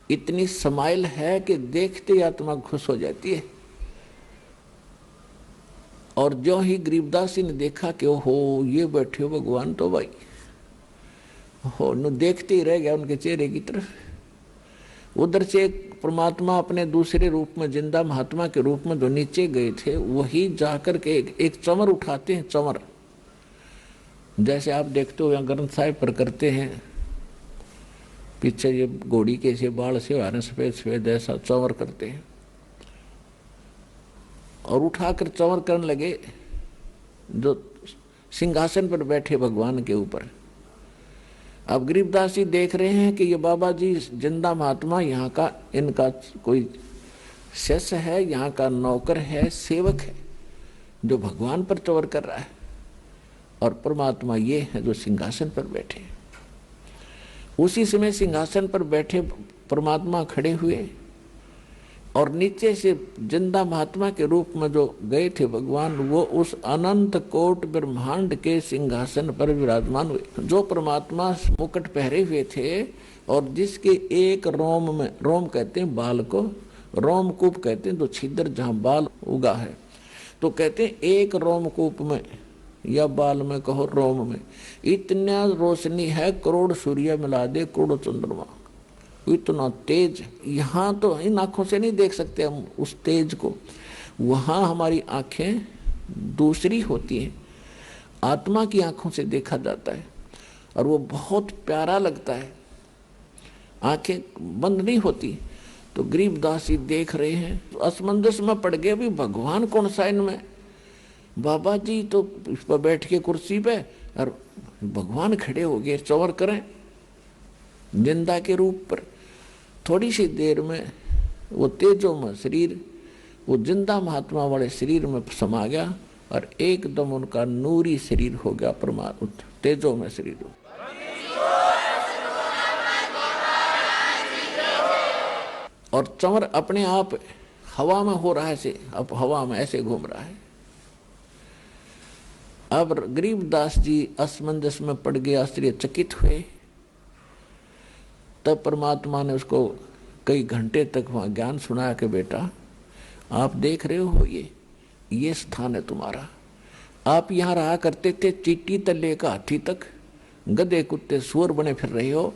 इतनी समाइल है कि देखते ही आत्मा खुश हो जाती है। और जो ही गरीबदास जी ने देखा कि ओहो ये बैठे हो भगवान, तो भाई हो न देखते ही रह गया उनके चेहरे की तरफ। उधर से परमात्मा अपने दूसरे रूप में जिंदा महात्मा के रूप में जो नीचे गए थे, वही जाकर के एक चमर उठाते हैं, चमर जैसे आप देखते हो यहाँ ग्रंथ साहिब पर करते हैं, पीछे ये घोड़ी के से बाल से आ रहे सफेद सफेद, ऐसा चंवर करते हैं। और उठाकर चंवर करने लगे जो सिंहासन पर बैठे भगवान के ऊपर। अब गरीबदास जी देख रहे हैं कि ये बाबा जी जिंदा महात्मा यहाँ का, इनका कोई शिष्य है, यहाँ का नौकर है, सेवक है, जो भगवान पर चंवर कर रहा है। और परमात्मा ये है जो सिंहासन पर बैठे। उसी समय सिंहासन पर बैठे परमात्मा खड़े हुए, और नीचे से जिंदा महात्मा के रूप में जो गए थे भगवान, वो उस अनंत कोट ब्रह्मांड के सिंहासन पर विराजमान हुए। जो परमात्मा मुकुट पहरे हुए थे और जिसके एक रोम में, रोम कहते हैं बाल को, रोमकूप कहते हैं तो छिद्र जहाँ बाल उगा है, तो कहते हैं एक रोमकूप में या बाल में कहो रोम में इतना रोशनी है, करोड़ सूर्य मिला दे करोड़ चंद्रमा, इतना तेज। यहाँ तो इन आंखों से नहीं देख सकते हम उस तेज को, वहाँ हमारी आंखें दूसरी होती हैं, आत्मा की आंखों से देखा जाता है और वो बहुत प्यारा लगता है, आंखें बंद नहीं होती। तो गरीबदास जी देख रहे हैं, तो असमंजस में पड़ गए, भी भगवान कौन सा इनमें, बाबा जी तो इस पर बैठ के कुर्सी पे और भगवान खड़े हो गए चंवर करें जिंदा के रूप पर। थोड़ी सी देर में वो तेजोमय शरीर वो जिंदा महात्मा वाले शरीर में समा गया और एकदम उनका नूरी शरीर हो गया, परमात्मा तेजोमय शरीर। और चंवर अपने आप हवा में हो रहा है से, अब हवा में ऐसे घूम रहा है। अब गरीबदास जी असमंजस में पड़ गए, आश्चर्यचकित हुए। तब परमात्मा ने उसको कई घंटे तक वहां ज्ञान सुनाया कि बेटा आप देख रहे हो ये स्थान है तुम्हारा। आप यहाँ रहा करते थे, चींटी तले का हाथी तक गधे कुत्ते सुअर बने फिर रहे हो।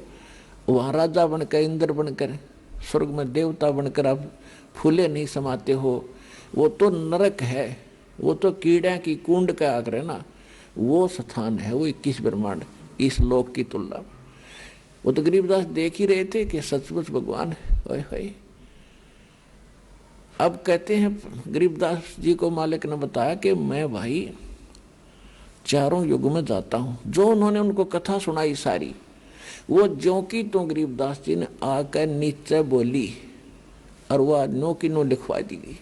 वहां राजा बनकर, इंद्र बनकर, स्वर्ग में देवता बनकर आप फूले नहीं समाते हो। वो तो नरक है, वो तो कीड़ा की कुंड का आग्रह ना, वो स्थान है वो 21 ब्रह्मांड इस लोक की तुलना में। वो तो गरीबदास देख ही रहे थे कि सचमुच भगवान है। अब कहते हैं गरीबदास जी को मालिक ने बताया कि मैं भाई चारों युग में जाता हूं। जो उन्होंने उनको कथा सुनाई सारी, वो ज्यों की तो गरीबदास जी ने आकर नीचे बोली और वह नो की नो लिखवा दी गई।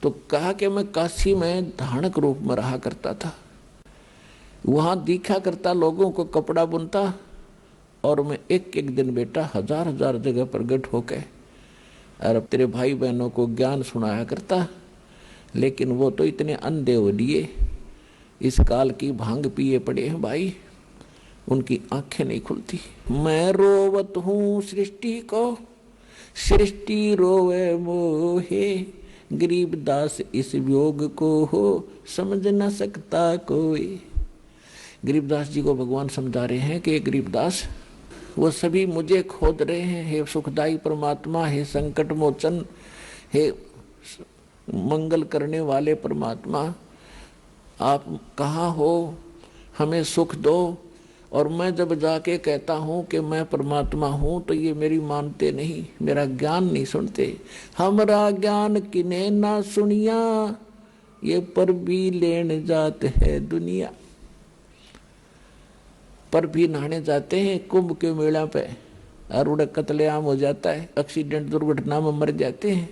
तो कहा कि मैं काशी में धानक रूप में रहा करता था, वहां दिखा करता, लोगों को कपड़ा बुनता, और मैं एक एक दिन बेटा हजार हजार जगह प्रकट होकर और तेरे भाई बहनों को ज्ञान सुनाया करता। लेकिन वो तो इतने अंधे हो लिए, इस काल की भांग पिए पड़े हैं भाई, उनकी आंखें नहीं खुलती। मैं रोवत हूँ सृष्टि को, सृष्टि रोवे मोहे, गरीबदास इस वियोग को हो समझ न सकता कोई। गरीबदास जी को भगवान समझा रहे हैं कि गरीबदास वो सभी मुझे खोद रहे हैं। हे सुखदाई परमात्मा, हे संकट मोचन, हे मंगल करने वाले परमात्मा, आप कहाँ हो, हमें सुख दो। और मैं जब जाके कहता हूँ कि मैं परमात्मा हूँ तो ये मेरी मानते नहीं, मेरा ज्ञान नहीं सुनते। हमारा ज्ञान किने ना सुनिया, ये पर भी लेने जाते है दुनिया। पर भी नहाने जाते हैं कुंभ के मेला पे और उड़े कत्लेआम हो जाता है, एक्सीडेंट दुर्घटना में मर जाते हैं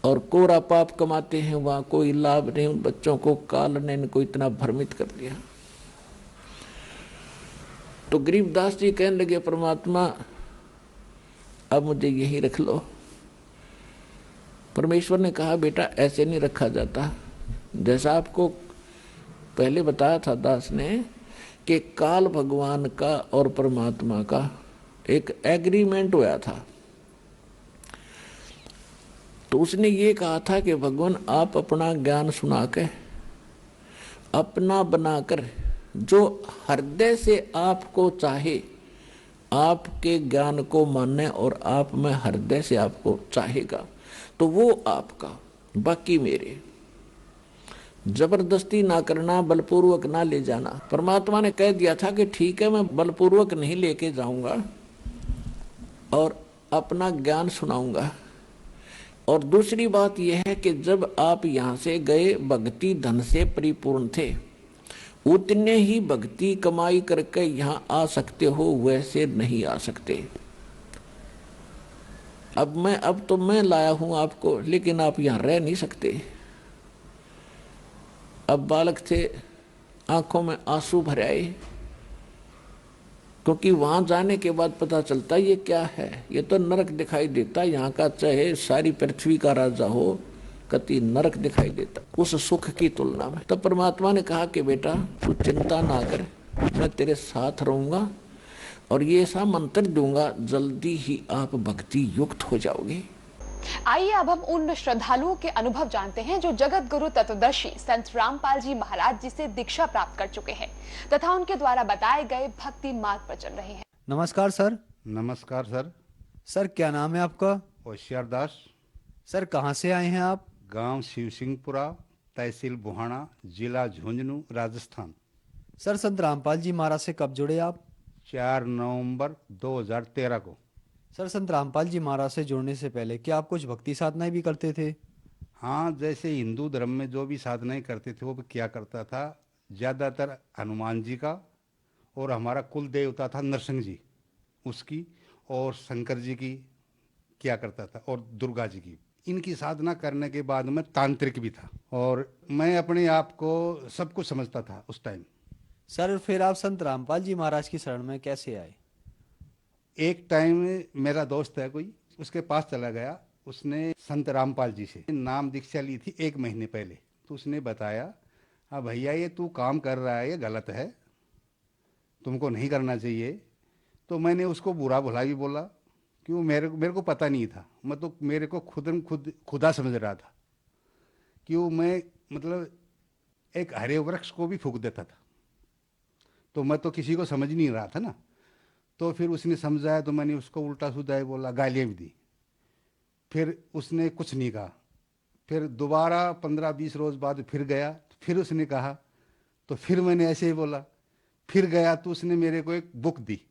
और कोरा पाप कमाते हैं, वहां कोई लाभ नहीं। उन बच्चों को काल ने इनको इतना भ्रमित कर दिया। तो गरीबदास जी कहने लगे परमात्मा अब मुझे यही रख लो। परमेश्वर ने कहा बेटा ऐसे नहीं रखा जाता। जैसा आपको पहले बताया था दास ने कि काल भगवान का और परमात्मा का एक एग्रीमेंट हुआ था। तो उसने ये कहा था कि भगवान आप अपना ज्ञान सुना के अपना बनाकर जो हृदय से आपको चाहे, आपके ज्ञान को माने और आप में हृदय से आपको चाहेगा तो वो आपका, बाकी मेरे। जबरदस्ती ना करना, बलपूर्वक ना ले जाना। परमात्मा ने कह दिया था कि ठीक है मैं बलपूर्वक नहीं लेके जाऊंगा और अपना ज्ञान सुनाऊंगा। और दूसरी बात यह है कि जब आप यहां से गए भक्ति धन से परिपूर्ण थे, उतने ही भक्ति कमाई करके यहां आ सकते हो, वैसे नहीं आ सकते। अब तो मैं लाया हूं आपको, लेकिन आप यहां रह नहीं सकते। अब बालक थे, आंखों में आंसू भर आए, क्योंकि वहां जाने के बाद पता चलता ये क्या है। ये तो नरक दिखाई देता, यहाँ का चाहे सारी पृथ्वी का राजा हो, कति नरक दिखाई देता उस सुख की तुलना में। तब परमात्मा ने कहा कि बेटा तू चिंता ना कर, मैं तेरे साथ रहूंगा और ये ऐसा मंत्र दूंगा, जल्दी ही आप भक्ति युक्त हो जाओगे। आइए अब हम उन श्रद्धालुओं के अनुभव जानते हैं जो जगत गुरु तत्वदर्शी संत रामपाल जी महाराज जी से दीक्षा प्राप्त कर चुके हैं तथा उनके द्वारा बताए गए भक्ति मार्ग पर चल रहे हैं। नमस्कार सर। नमस्कार सर। सर क्या नाम है आपका? होशियार दास। सर कहाँ से आए हैं आप? गांव शिव सिंहपुरा, तहसील बुहाना, जिला झुंझुनू, राजस्थान। सर संत रामपाल जी महाराज से कब जुड़े आप? 4 नवंबर 2013 को। सर संत रामपाल जी महाराज से जुड़ने से पहले क्या आप कुछ भक्ति साधनाएं भी करते थे? हाँ, जैसे हिंदू धर्म में जो भी साधनाएं करते थे वो भी क्या करता था, ज़्यादातर हनुमान जी का, और हमारा कुल देवता था नरसिंह जी उसकी, और शंकर जी की किया करता था और दुर्गा जी की। इनकी साधना करने के बाद मैं तांत्रिक भी था और मैं अपने आप को सब कुछ समझता था उस टाइम। सर फिर आप संत रामपाल जी महाराज की शरण में कैसे आए? एक टाइम मेरा दोस्त है कोई, उसके पास चला गया। उसने संत रामपाल जी से नाम दीक्षा ली थी 1 महीने पहले। तो उसने बताया, हाँ भैया ये तू काम कर रहा है ये गलत है, तुमको नहीं करना चाहिए। तो मैंने उसको बुरा भला भी बोला, क्यों मेरे को पता नहीं था। मैं तो मेरे को खुदा समझ रहा था। क्यों मैं मतलब एक हरे वृक्ष को भी फूंक देता था, तो मैं तो किसी को समझ नहीं रहा था ना। तो फिर उसने समझाया तो मैंने उसको उल्टा सीधा ही बोला, गालियाँ भी दी। फिर उसने कुछ नहीं कहा। फिर दोबारा 15-20 रोज बाद फिर गया, फिर उसने कहा, तो फिर मैंने ऐसे ही बोला। फिर गया तो उसने मेरे को एक बुक दी,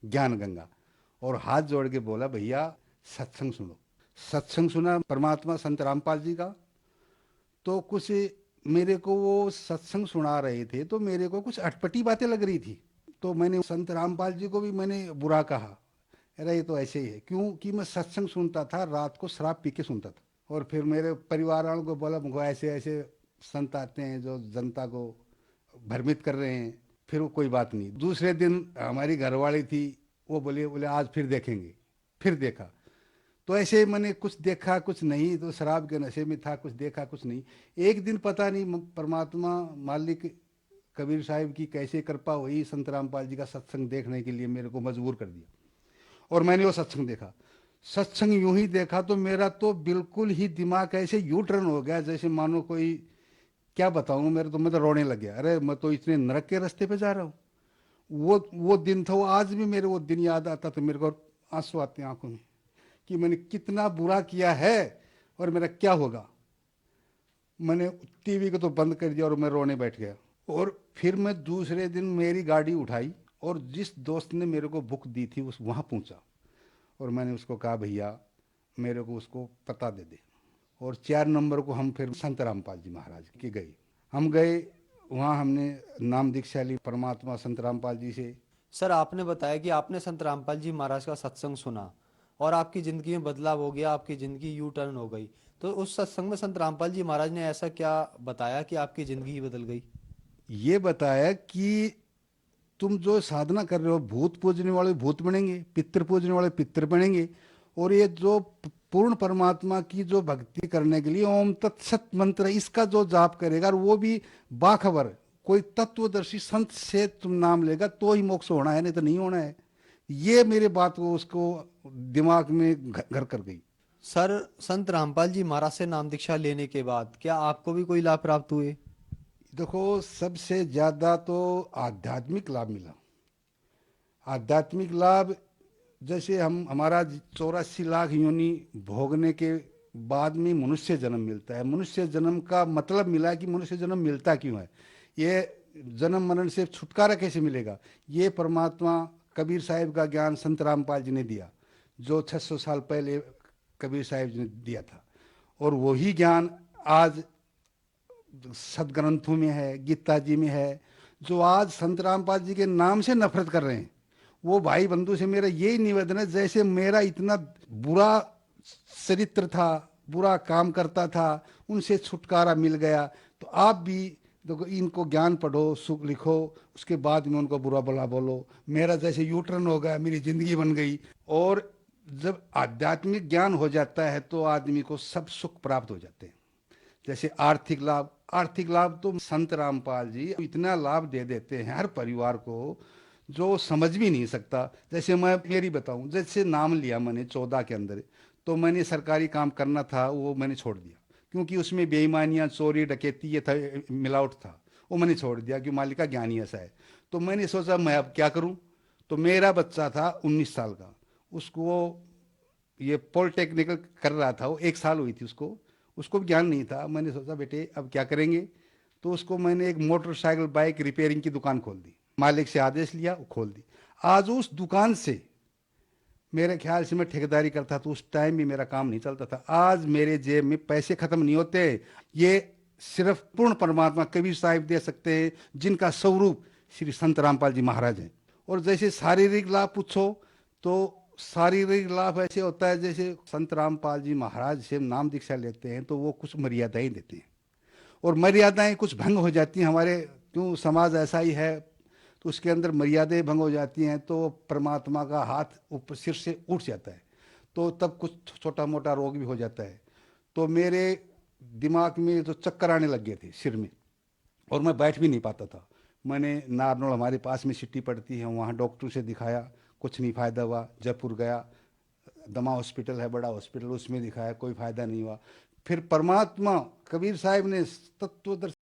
ज्ञान गंगा, और हाथ जोड़ के बोला, भैया सत्संग सुनो। सत्संग सुना परमात्मा संत रामपाल जी का। तो कुछ मेरे को वो सत्संग सुना रहे थे तो मेरे को कुछ अटपटी बातें लग रही थी। तो मैंने संत रामपाल जी को भी मैंने बुरा कहा, अरे ये तो ऐसे ही है। क्यों कि मैं सत्संग सुनता था, रात को शराब पी के सुनता था। और फिर मेरे परिवार वालों को बोला, मुझको ऐसे ऐसे संत आते हैं जो जनता को भ्रमित कर रहे हैं। फिर वो कोई बात नहीं। दूसरे दिन हमारी घरवाली थी, वो बोले आज फिर देखेंगे। फिर देखा तो ऐसे मैंने कुछ देखा कुछ नहीं, तो शराब के नशे में था, कुछ देखा कुछ नहीं। एक दिन पता नहीं परमात्मा मालिक कबीर साहिब की कैसे कृपा हुई, संत रामपाल जी का सत्संग देखने के लिए मेरे को मजबूर कर दिया और मैंने वो सत्संग देखा। सत्संग यूं ही देखा तो मेरा तो बिल्कुल ही दिमाग ऐसे यू टर्न हो गया, जैसे मानो कोई, क्या बताऊं, मैं तो रोने लग गया। अरे मैं तो इतने नरक के रास्ते पे जा रहा हूँ। वो दिन था, वो आज भी मेरे वो दिन याद आता तो मेरे को आंसू आते हैं आंखों में कि मैंने कितना बुरा किया है और मेरा क्या होगा। मैंने टीवी को तो बंद कर दिया और मैं रोने बैठ गया। और फिर मैं दूसरे दिन मेरी गाड़ी उठाई और जिस दोस्त ने मेरे को बुक दी थी उस वहाँ पहुँचा और मैंने उसको कहा, भैया मेरे को उसको पता दे दे। और 4 नंबर को हम फिर संत रामपाल जी महाराज के गए। हम गए वहाँ, हमने नाम दीक्षा ली परमात्मा संत रामपाल जी से। सर आपने बताया कि आपने संत रामपाल जी महाराज का सत्संग सुना और आपकी ज़िंदगी में बदलाव हो गया, आपकी ज़िंदगी यू टर्न हो गई। तो उस सत्संग में संत रामपाल जी महाराज ने ऐसा क्या बताया कि आपकी ज़िंदगी ही बदल गई? ये बताया कि तुम जो साधना कर रहे हो, भूत पूजने वाले भूत बनेंगे, पितृ पूजने वाले पितृ बनेंगे। और ये जो पूर्ण परमात्मा की जो भक्ति करने के लिए ओम तत्सत मंत्र, इसका जो जाप करेगा और वो भी बाखबर कोई तत्वदर्शी संत से तुम नाम लेगा तो ही मोक्ष होना है, नहीं तो नहीं होना है। ये मेरे बात को उसको दिमाग में घर कर गई। सर संत रामपाल जी महाराज से नाम दीक्षा लेने के बाद क्या आपको भी कोई लाभ प्राप्त हुए? देखो, सबसे ज्यादा तो आध्यात्मिक लाभ मिला। आध्यात्मिक लाभ जैसे हमारा 84 लाख योनि भोगने के बाद में मनुष्य जन्म मिलता है। मनुष्य जन्म का मतलब मिला कि मनुष्य जन्म मिलता क्यों है, ये जन्म मरण से छुटकारा कैसे मिलेगा, ये परमात्मा कबीर साहिब का ज्ञान संत रामपाल जी ने दिया, जो 600 साल पहले कबीर साहिब जी ने दिया था। और वही ज्ञान आज सदग्रंथों में है, गीता जी में है। जो आज संत रामपाल जी के नाम से नफरत कर रहे हैं, वो भाई बंधु से मेरा यही निवेदन है, जैसे मेरा इतना बुरा चरित्र था, बुरा काम करता था, उनसे छुटकारा मिल गया, तो आप भी देखो इनको ज्ञान पढ़ो, सुख लिखो, उसके बाद में उनको बुरा भला बोलो। मेरा जैसे यूटर्न हो गया, मेरी जिंदगी बन गई। और जब आध्यात्मिक ज्ञान हो जाता है तो आदमी को सब सुख प्राप्त हो जाते हैं। जैसे आर्थिक लाभ, आर्थिक लाभ तो संत रामपाल जी इतना लाभ दे देते हैं हर परिवार को जो समझ भी नहीं सकता। जैसे मैं मेरी बताऊं, जैसे नाम लिया मैंने 14 के अंदर, तो मैंने सरकारी काम करना था वो मैंने छोड़ दिया, क्योंकि उसमें बेईमानियां, चोरी डकैती ये था, मिलावट था, वो मैंने छोड़ दिया कि मालिक का ज्ञान ही ऐसा है। तो मैंने सोचा मैं अब क्या करूं। तो मेरा बच्चा था 19 साल का, उसको ये पॉलिटेक्निकल कर रहा था, वो 1 साल हुई थी उसको ज्ञान नहीं था। मैंने सोचा बेटे अब क्या करेंगे, तो उसको मैंने एक मोटरसाइकिल बाइक रिपेयरिंग की दुकान खोल दी, मालिक से आदेश लिया, वो खोल दी। आज उस दुकान से मेरे ख्याल से मैं ठेकेदारी करता तो उस टाइम भी मेरा काम नहीं चलता था। आज मेरे जेब में पैसे खत्म नहीं होते, ये सिर्फ पूर्ण परमात्मा कबीर साहिब दे सकते हैं, जिनका स्वरूप श्री संत रामपाल जी महाराज हैं। और जैसे शारीरिक लाभ पूछो तो शारीरिक लाभ ऐसे होता है जैसे संत रामपाल जी महाराज से हम नाम दीक्षा लेते हैं तो वो कुछ मर्यादाएं देते हैं, और मर्यादाएं कुछ भंग हो जाती हैं हमारे, क्यों समाज ऐसा ही है, तो उसके अंदर मर्यादाएं भंग हो जाती हैं तो परमात्मा का हाथ ऊपर सिर से उठ जाता है, तो तब कुछ छोटा मोटा रोग भी हो जाता है। तो मेरे दिमाग में तो चक्कर आने लग गए थे सिर में, और मैं बैठ भी नहीं पाता था। मैंने नारनौल हमारे पास में सिटी पड़ती है, वहाँ डॉक्टर से दिखाया, कुछ नहीं फ़ायदा हुआ। जयपुर गया, दमा हॉस्पिटल है बड़ा हॉस्पिटल, उसमें दिखाया, कोई फ़ायदा नहीं हुआ। फिर परमात्मा कबीर साहब ने तत्वदर्शी